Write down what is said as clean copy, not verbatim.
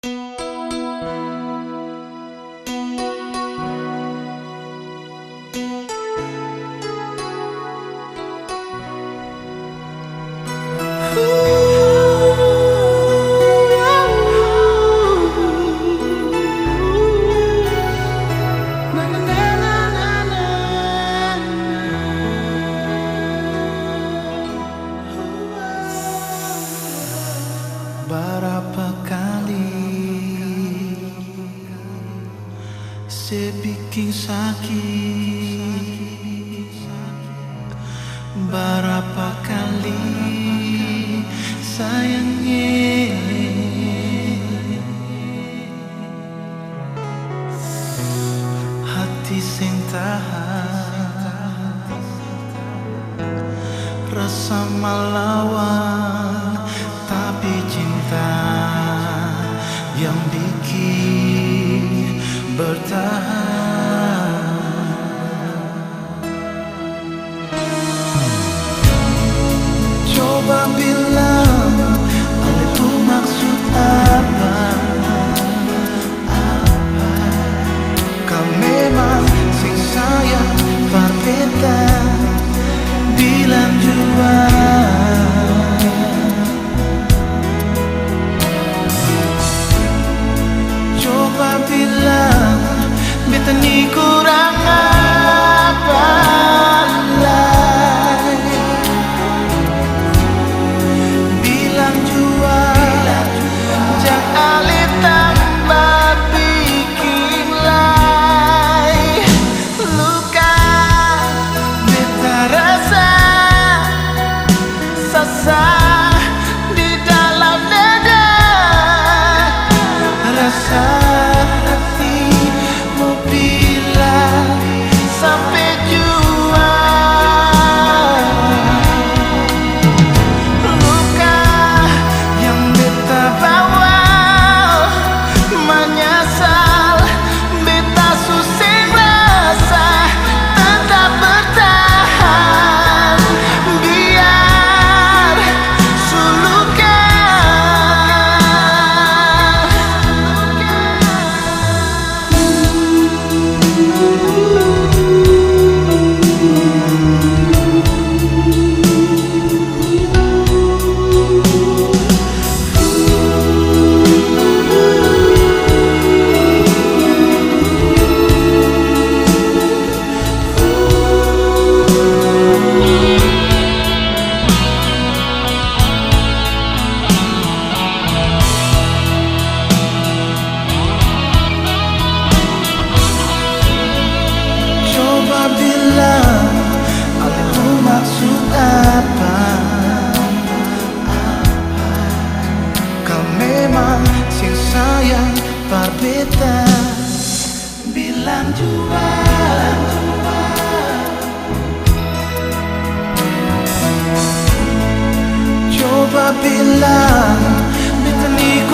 Berapa kali saya bikin sakit, berapa kali sayangnya hati sing tahan rasa melawan, tapi cinta yang bikin bertahan. Coba bilang, ale tuh maksud apa? Kau memang sing sayang berbeda, bilang jua. Coba bilang, beta ni kurang apa lagi. Bilang jua, jangan ale tambah bikin lagi luka. Beta rasa sesat di dalam dada, rasa hatimu bilang sampai jua. Luka yang beta bawa menyesal, beta susah rasa tetap bertahan biar bilang, aku maksud apa? Kau memang sing sayang berbeda, bilang jua. Coba bilang, beta ni